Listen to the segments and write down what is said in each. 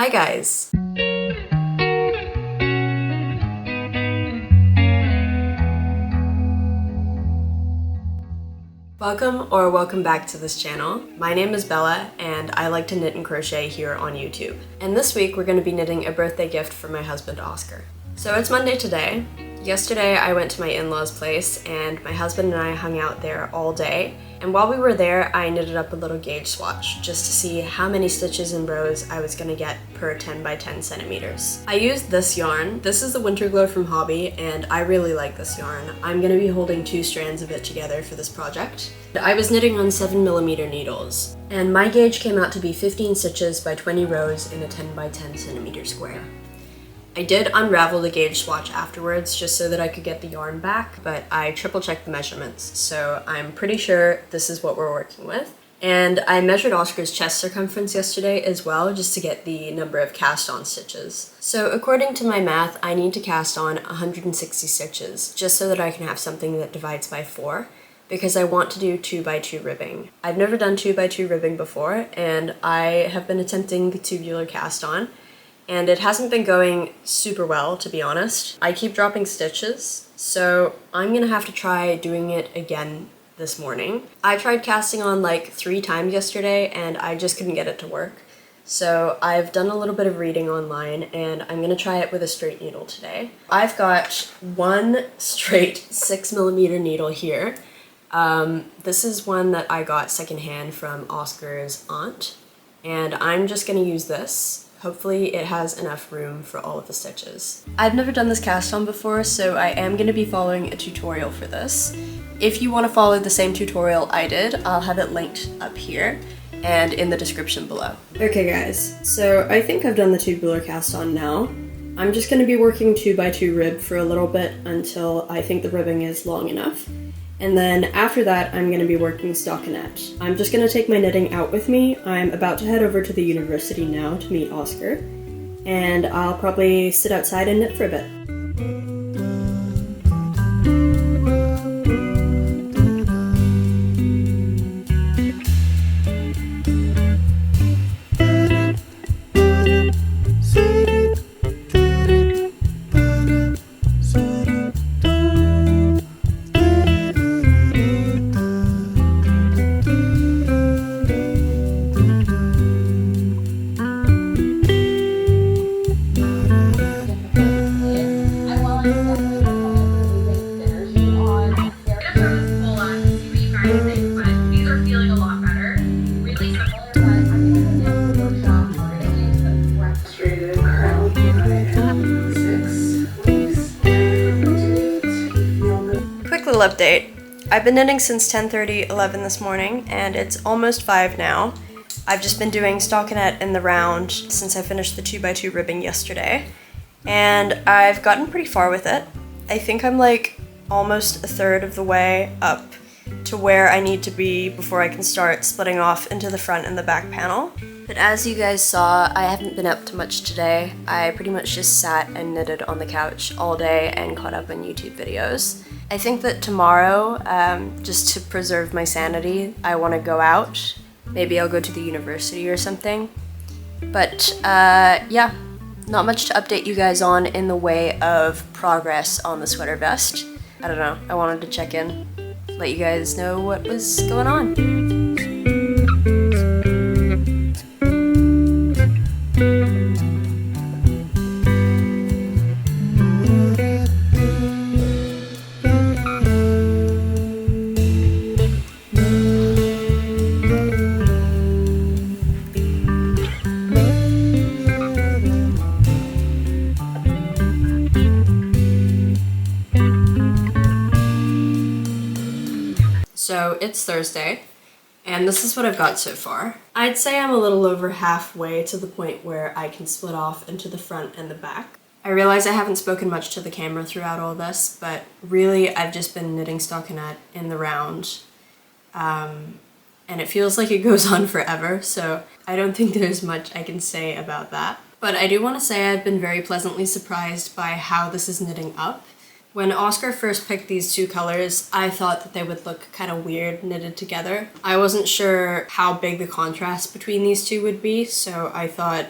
Hi guys! Welcome back to this channel. My name is Bella and I like to knit and crochet here on YouTube. And this week we're going to be knitting a birthday gift for my husband Oscar. So it's Monday today. Yesterday I went to my in-laws' place and my husband and I hung out there all day. And while we were there, I knitted up a little gauge swatch just to see how many stitches and rows I was going to get per 10 by 10 centimeters. I used this yarn. This is the Winter Glow from Hobby and I really like this yarn. I'm going to be holding 2 strands of it together for this project. I was knitting on 7mm needles and my gauge came out to be 15 stitches by 20 rows in a 10 by 10 centimeter square. I did unravel the gauge swatch afterwards just so that I could get the yarn back, but I triple checked the measurements, so I'm pretty sure this is what we're working with. And I measured Oscar's chest circumference yesterday as well, just to get the number of cast on stitches. So according to my math, I need to cast on 160 stitches, just so that I can have something that divides by 4, because I want to do 2 by 2 ribbing. I've never done 2 by 2 ribbing before, and I have been attempting the tubular cast on, and it hasn't been going super well, to be honest. I keep dropping stitches, so I'm gonna have to try doing it again this morning. I tried casting on like 3 times yesterday and I just couldn't get it to work. So I've done a little bit of reading online and I'm gonna try it with a straight needle today. I've got one straight 6mm needle here. This is one that I got secondhand from Oscar's aunt, and I'm just gonna use this. Hopefully it has enough room for all of the stitches. I've never done this cast on before, so I am going to be following a tutorial for this. If you want to follow the same tutorial I did, I'll have it linked up here and in the description below. Okay guys, so I think I've done the tubular cast on now. I'm just going to be working 2 by 2 rib for a little bit until I think the ribbing is long enough. And then after that, I'm going to be working stockinette. I'm just going to take my knitting out with me. I'm about to head over to the university now to meet Oscar, and I'll probably sit outside and knit for a bit. Update. I've been knitting since 10:30–11 this morning and it's almost 5 now. I've just been doing stockinette in the round since I finished the 2 by 2 ribbing yesterday, and I've gotten pretty far with it. I think I'm like almost a third of the way up to where I need to be before I can start splitting off into the front and the back panel. But as you guys saw, I haven't been up to much today. I pretty much just sat and knitted on the couch all day and caught up on YouTube videos. I think that tomorrow, just to preserve my sanity, I want to go out. Maybe I'll go to the university or something. But yeah, not much to update you guys on in the way of progress on the sweater vest. I don't know, I wanted to check in, let you guys know what was going on. So it's Thursday, and this is what I've got so far. I'd say I'm a little over halfway to the point where I can split off into the front and the back. I realize I haven't spoken much to the camera throughout all this, but really I've just been knitting stockinette in the round, and it feels like it goes on forever, so I don't think there's much I can say about that. But I do want to say I've been very pleasantly surprised by how this is knitting up. When Oscar first picked these 2 colors, I thought that they would look kind of weird knitted together. I wasn't sure how big the contrast between these 2 would be, so I thought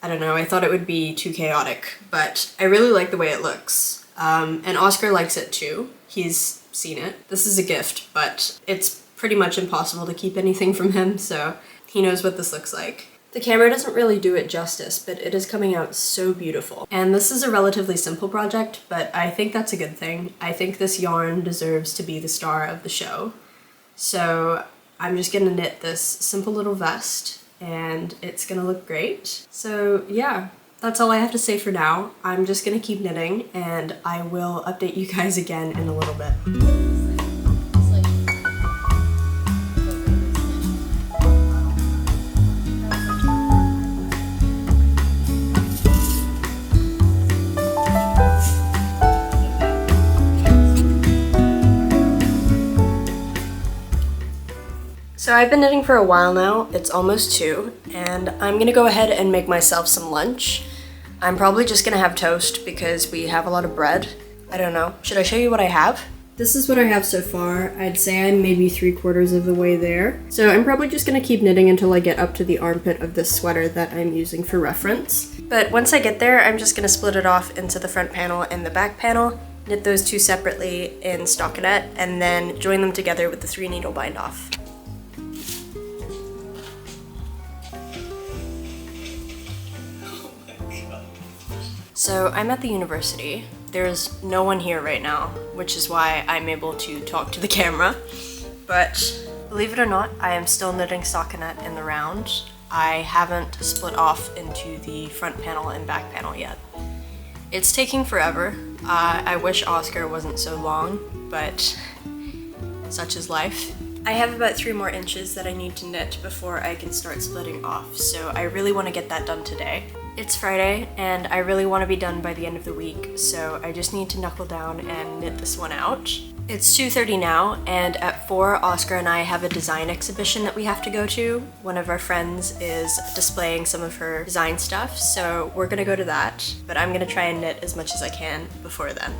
I don't know, I thought it would be too chaotic, but I really like the way it looks. And Oscar likes it too. He's seen it. This is a gift, but it's pretty much impossible to keep anything from him, so he knows what this looks like. The camera doesn't really do it justice, but it is coming out so beautiful. And this is a relatively simple project, but I think that's a good thing. I think this yarn deserves to be the star of the show. So I'm just gonna knit this simple little vest, and it's gonna look great. So yeah, that's all I have to say for now. I'm just gonna keep knitting, and I will update you guys again in a little bit. So I've been knitting for a while now, it's almost 2, and I'm gonna go ahead and make myself some lunch. I'm probably just gonna have toast because we have a lot of bread. I don't know, should I show you what I have? This is what I have so far. I'd say I'm maybe 3/4 of the way there. So I'm probably just gonna keep knitting until I get up to the armpit of this sweater that I'm using for reference. But once I get there, I'm just gonna split it off into the front panel and the back panel, knit those two separately in stockinette, and then join them together with the 3-needle bind off. So I'm at the university. There's no one here right now, which is why I'm able to talk to the camera. But believe it or not, I am still knitting stockinette in the round. I haven't split off into the front panel and back panel yet. It's taking forever. I wish Oscar wasn't so long, but such is life. I have about 3 more inches that I need to knit before I can start splitting off, so I really want to get that done today. It's Friday, and I really want to be done by the end of the week, so I just need to knuckle down and knit this one out. It's 2:30 now, and at 4, Oscar and I have a design exhibition that we have to go to. One of our friends is displaying some of her design stuff, so we're gonna go to that, but I'm gonna try and knit as much as I can before then.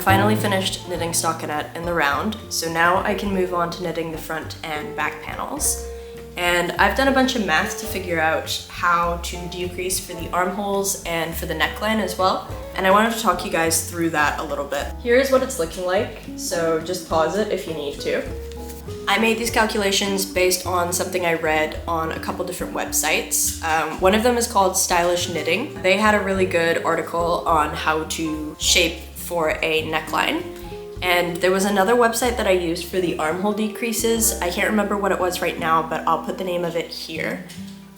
Finally finished knitting stockinette in the round, so now I can move on to knitting the front and back panels. And I've done a bunch of math to figure out how to decrease for the armholes and for the neckline as well, and I wanted to talk you guys through that a little bit. Here's what it's looking like, so just pause it if you need to. I made these calculations based on something I read on a couple different websites. One of them is called Stylish Knitting. They had a really good article on how to shape for a neckline. And there was another website that I used for the armhole decreases. I can't remember what it was right now, but I'll put the name of it here.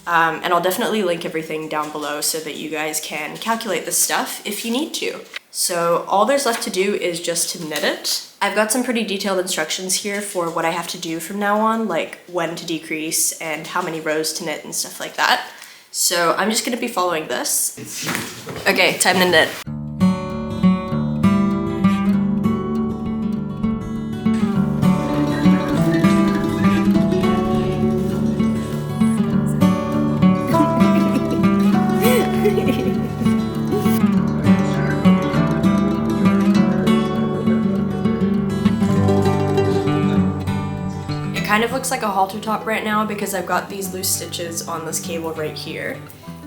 And I'll definitely link everything down below so that you guys can calculate this stuff if you need to. So all there's left to do is just to knit it. I've got some pretty detailed instructions here for what I have to do from now on, like when to decrease and how many rows to knit and stuff like that. So I'm just gonna be following this. Okay, time to knit. Kind of looks like a halter top right now because I've got these loose stitches on this cable right here.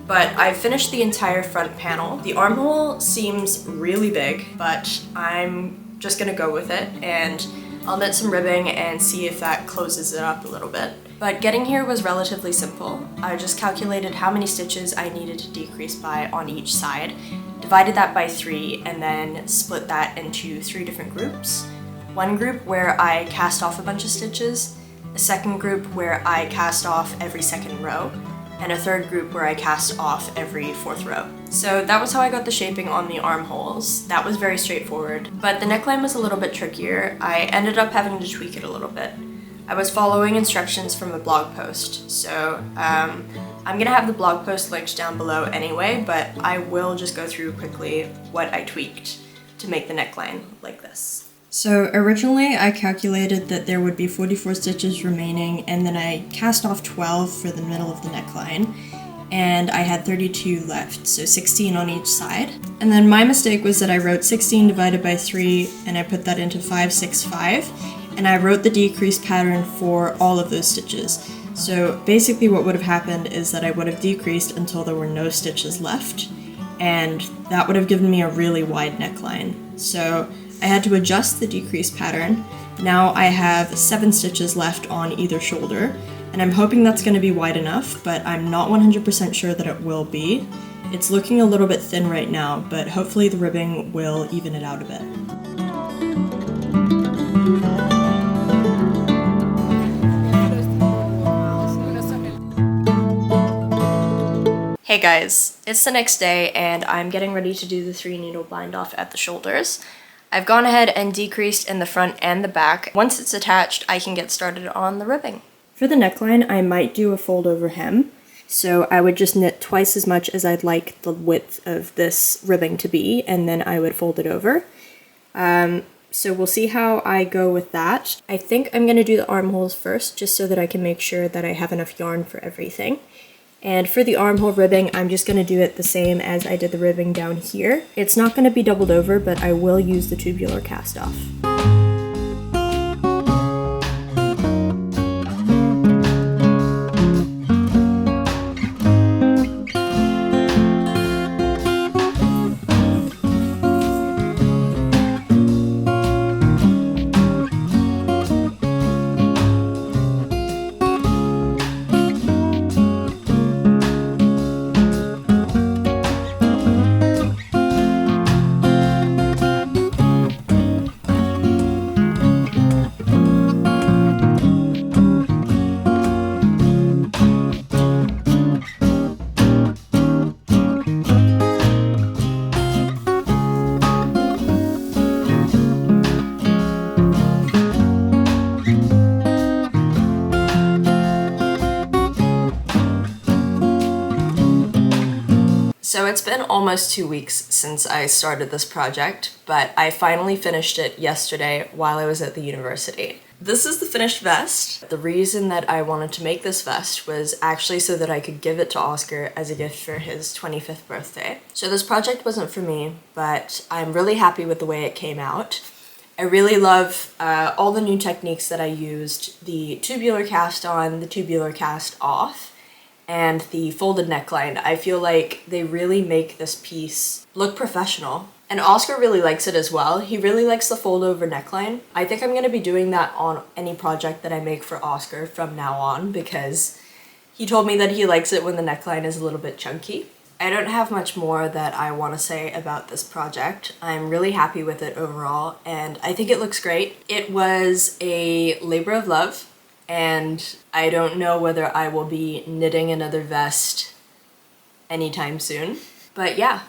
But I've finished the entire front panel. The armhole seems really big, but I'm just gonna go with it and I'll knit some ribbing and see if that closes it up a little bit. But getting here was relatively simple. I just calculated how many stitches I needed to decrease by on each side, divided that by 3, and then split that into 3 different groups. One group where I cast off a bunch of stitches, a second group where I cast off every second row, and a third group where I cast off every 4th row. So that was how I got the shaping on the armholes. That was very straightforward, but the neckline was a little bit trickier. I ended up having to tweak it a little bit. I was following instructions from a blog post, so I'm gonna have the blog post linked down below anyway, but I will just go through quickly what I tweaked. to make the neckline like this. So originally I calculated that there would be 44 stitches remaining, and then I cast off 12 for the middle of the neckline, and I had 32 left, so 16 on each side. And then my mistake was that I wrote 16 divided by 3 and I put that into 565, and I wrote the decrease pattern for all of those stitches. So basically what would have happened is that I would have decreased until there were no stitches left, and that would have given me a really wide neckline. So I had to adjust the decrease pattern. Now I have 7 stitches left on either shoulder, and I'm hoping that's going to be wide enough, but I'm not 100% sure that it will be. It's looking a little bit thin right now, but hopefully the ribbing will even it out a bit. Hey guys, it's the next day and I'm getting ready to do the 3-needle bind off at the shoulders. I've gone ahead and decreased in the front and the back. Once it's attached, I can get started on the ribbing. For the neckline, I might do a fold over hem. So I would just knit twice as much as I'd like the width of this ribbing to be, and then I would fold it over. So we'll see how I go with that. I think I'm gonna do the armholes first, just so that I can make sure that I have enough yarn for everything. And for the armhole ribbing, I'm just going to do it the same as I did the ribbing down here. It's not going to be doubled over, but I will use the tubular cast off. So it's been almost 2 weeks since I started this project, but I finally finished it yesterday while I was at the university. This is the finished vest. The reason that I wanted to make this vest was actually so that I could give it to Oscar as a gift for his 25th birthday. So this project wasn't for me, but I'm really happy with the way it came out. I really love all the new techniques that I used, the tubular cast on, the tubular cast off, and the folded neckline. I feel like they really make this piece look professional. And Oscar really likes it as well. He really likes the fold over neckline. I think I'm gonna be doing that on any project that I make for Oscar from now on, because he told me that he likes it when the neckline is a little bit chunky. I don't have much more that I want to say about this project. I'm really happy with it overall, and I think it looks great. It was a labor of love, and I don't know whether I will be knitting another vest anytime soon. But yeah,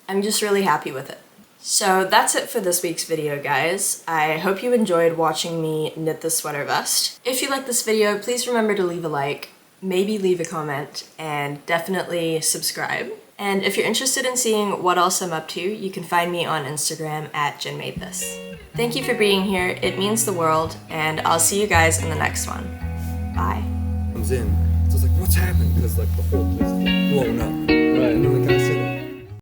I'm just really happy with it. So that's it for this week's video, guys. I hope you enjoyed watching me knit this sweater vest. If you like this video, please remember to leave a like, maybe leave a comment, and definitely subscribe. And if you're interested in seeing what else I'm up to, you can find me on Instagram at jinmadethis. Thank you for being here, it means the world, and I'll see you guys in the next one. Bye. Comes in, so it's like, what's happened? Because like the whole place is blown up. Right. And you're like,